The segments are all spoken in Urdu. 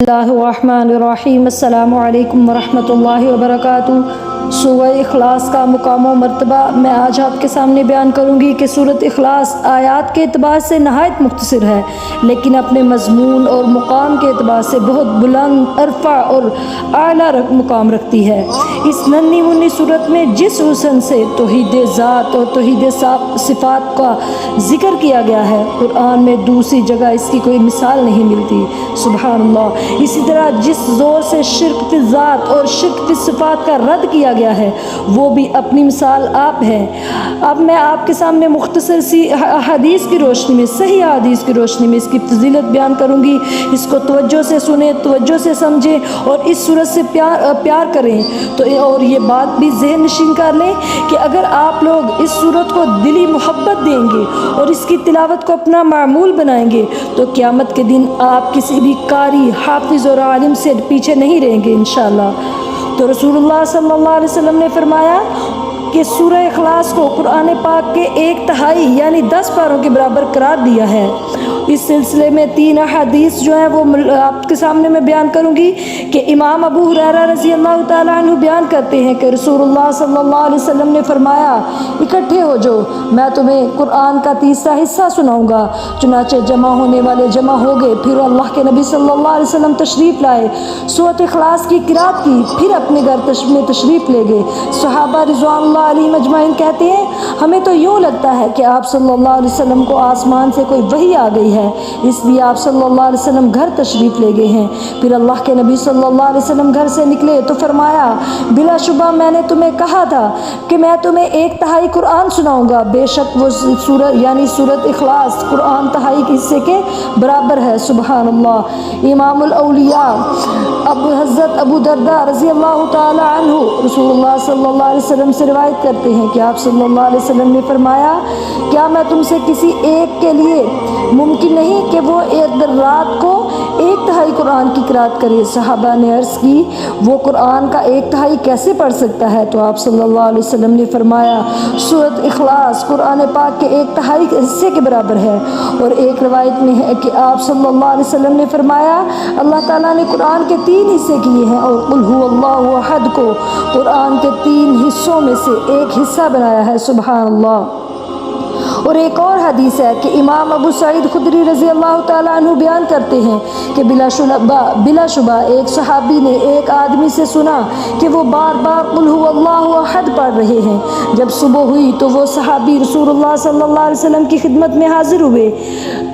اللہ الرحمن الرحیم۔ السلام علیکم ورحمۃ اللہ وبرکاتہ۔ سورہ اخلاص کا مقام و مرتبہ میں آج آپ کے سامنے بیان کروں گی کہ سورۃ اخلاص آیات کے اعتبار سے نہایت مختصر ہے، لیکن اپنے مضمون اور مقام کے اعتبار سے بہت بلند، ارفع اور اعلیٰ مقام رکھتی ہے۔ اس ننھی منھی صورت میں جس حسن سے توحید ذات اور توحید صفات کا ذکر کیا گیا ہے، قرآن میں دوسری جگہ اس کی کوئی مثال نہیں ملتی، سبحان اللہ۔ اسی طرح جس زور سے شرک فی ذات اور شرک فی صفات کا رد کیا گیا ہے، وہ بھی اپنی مثال آپ ہے۔ اب میں آپ کے سامنے مختصر سی حدیث کی روشنی میں، صحیح حدیث کی روشنی میں اس کی فضیلت بیان کروں گی۔ اس کو توجہ سے سنیں، توجہ سے سمجھیں اور اس صورت سے پیار کریں۔ تو اور یہ بات بھی ذہن نشین کر لیں کہ اگر آپ لوگ اس صورت کو دلی محبت دیں گے اور اس کی تلاوت کو اپنا معمول بنائیں گے تو قیامت کے دن آپ کسی بھی قاری، حافظ اور عالم سے پیچھے نہیں رہیں گے انشاءاللہ۔ تو رسول اللہ صلی اللہ علیہ وسلم نے فرمایا کہ سورہ اخلاص کو قرآن پاک کے 1/3 یعنی 10 پاروں کے برابر قرار دیا ہے۔ اس سلسلے میں 3 احادیث جو ہیں وہ آپ کے سامنے میں بیان کروں گی کہ امام ابو ہریرہ رضی اللہ تعالیٰ عنہ بیان کرتے ہیں کہ رسول اللہ صلی اللہ علیہ وسلم نے فرمایا، اکٹھے ہو جو، میں تمہیں قرآن کا تیسرا حصہ سناؤں گا۔ چنانچہ جمع ہونے والے جمع ہو گئے، پھر اللہ کے نبی صلی اللہ علیہ وسلم تشریف لائے، سورۃ اخلاص کی قرات کی، پھر اپنے گھر میں تشریف لے گئے۔ صحابہ رضوان اللہ علیہم اجمعین کہتے ہیں، ہمیں تو یوں لگتا ہے کہ آپ صلی اللہ علیہ وسلم کو آسمان سے کوئی وحی آ گئی ہے، اس لیے آپ صلی اللہ علیہ وسلم گھر تشریف لے گئے ہیں۔ پھر اللہ کے نبی صلی اللہ علیہ وسلم گھر سے نکلے تو فرمایا، بلا شبہ میں نے تمہیں کہا تھا کہ میں تمہیں 1/3 قرآن سناؤں گا، بے شک وہ سورت یعنی سورۃ اخلاص قرآن 1/3 کے حصے کے برابر ہے، سبحان اللہ۔ امام الاولیاء حضرت ابو درداء رضی اللہ تعالی عنہ رسول اللہ صلی اللہ علیہ وسلم سے روایت کرتے ہیں کہ آپ صلی اللہ علیہ وسلم نے فرمایا، کیا میں تم سے کسی ایک کے لیے ممکن نہیں کہ وہ ایک رات کو 1/3 قرآن کی قرات کرے؟ صحابہ نے عرض کی، وہ قرآن کا 1/3 کیسے پڑھ سکتا ہے؟ تو آپ صلی اللہ علیہ وسلم نے فرمایا، سورۃ اخلاص قرآن پاک کے 1/3 حصے کے برابر ہے۔ اور ایک روایت میں ہے کہ آپ صلی اللہ علیہ وسلم نے فرمایا، اللہ تعالیٰ نے قرآن کے 3 حصے کیے ہیں اور قل هو اللہ احد کو قرآن کے 3 حصوں میں سے ایک حصہ بنایا ہے، سبحان اللہ۔ اور ایک اور حدیث ہے کہ امام ابو سعید خدری رضی اللہ تعالیٰ عنہ بیان کرتے ہیں کہ بلا شبہ ایک صحابی نے ایک آدمی سے سنا کہ وہ بار بار قل هو اللہ احد پڑھ رہے ہیں۔ جب صبح ہوئی تو وہ صحابی رسول اللہ صلی اللہ علیہ وسلم کی خدمت میں حاضر ہوئے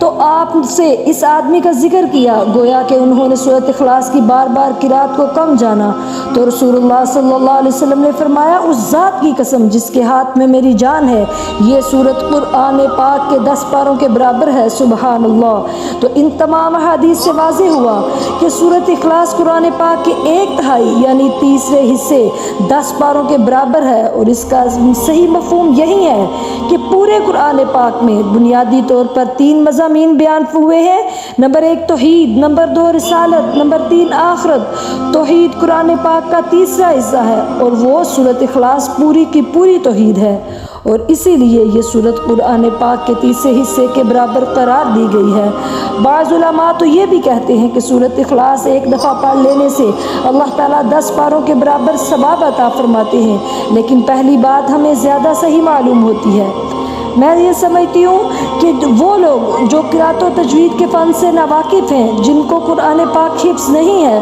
تو آپ سے اس آدمی کا ذکر کیا، گویا کہ انہوں نے سورۃ اخلاص کی بار بار قرات کو کم جانا۔ تو رسول اللہ صلی اللہ علیہ وسلم نے فرمایا، اس ذات کی قسم جس کے ہاتھ میں میری جان ہے، یہ سورۃ قرآن پاک کے 10 پاروں کے برابر ہے، سبحان اللہ۔ تو ان تمام حدیث سے واضح ہوا کہ سورۃ اخلاص قرآن پاک کے 1/3 یعنی تیسرے حصے 10 پاروں کے برابر ہے، اور اس کا صحیح مفہوم یہی ہے کہ پورے قرآن پاک میں بنیادی طور پر 3 مضامین بیان ہوئے ہیں۔ نمبر 1 توحید، نمبر 2 رسالت، نمبر 3 آخرت۔ توحید قرآن پاک کا تیسرا حصہ ہے اور وہ سورۃ اخلاص پوری کی پوری توحید ہے، اور اسی لیے یہ سورت قرآن پاک کے تیسرے حصے کے برابر قرار دی گئی ہے۔ بعض علماء تو یہ بھی کہتے ہیں کہ سورۃ اخلاص ایک دفعہ پڑھ لینے سے اللہ تعالیٰ 10 پاروں کے برابر ثواب عطا فرماتے ہیں، لیکن پہلی بات ہمیں زیادہ صحیح معلوم ہوتی ہے۔ میں یہ سمجھتی ہوں کہ وہ لوگ جو قرات و تجوید کے فن سے ناواقف ہیں، جن کو قرآن پاک حفظ نہیں ہے،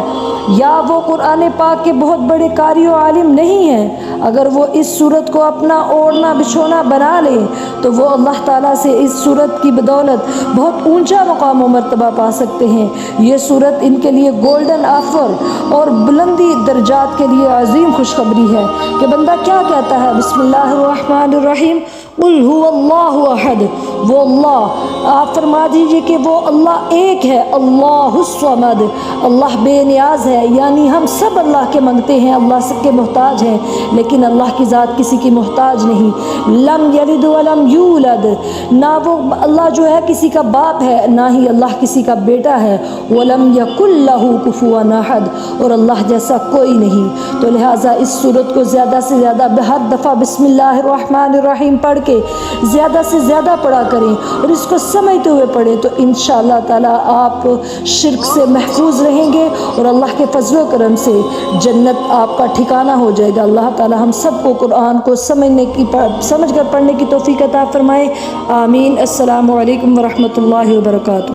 یا وہ قرآن پاک کے بہت بڑے قاری و عالم نہیں ہیں، اگر وہ اس صورت کو اپنا اوڑھنا بچھونا بنا لیں تو وہ اللہ تعالیٰ سے اس صورت کی بدولت بہت اونچا مقام و مرتبہ پا سکتے ہیں۔ یہ صورت ان کے لیے گولڈن آفر اور بلندی درجات کے لیے عظیم خوشخبری ہے کہ بندہ کیا کہتا ہے، بسم اللہ الرحمن الرحیم، قل هو اللہ احد، وہ اللہ، آپ فرما دیجئے کہ وہ اللہ ایک ہے، اللہ الصمد، اللہ بے نیاز ہے، یعنی ہم سب اللہ کے منگتے ہیں، اللہ سب کے محتاج ہیں، لیکن اللہ کی ذات کسی کی محتاج نہیں۔ لم یلد ولم یولد، نہ وہ اللہ جو ہے کسی کا باپ ہے، نہ ہی اللہ کسی کا بیٹا ہے۔ ولم یکن لہ کفوا احد، اور اللہ جیسا کوئی نہیں۔ تو لہٰذا اس سورت کو زیادہ سے زیادہ ہر دفعہ بسم اللہ الرحمن الرحیم پڑھ کے کے زیادہ سے زیادہ پڑھا کریں اور اس کو سمجھتے ہوئے پڑھیں تو انشاءاللہ تعالیٰ آپ شرک سے محفوظ رہیں گے اور اللہ کے فضل و کرم سے جنت آپ کا ٹھکانہ ہو جائے گا۔ اللہ تعالیٰ ہم سب کو قرآن کو سمجھ کر پڑھنے کی توفیق عطا فرمائے، آمین۔ السلام علیکم ورحمۃ اللہ وبرکاتہ۔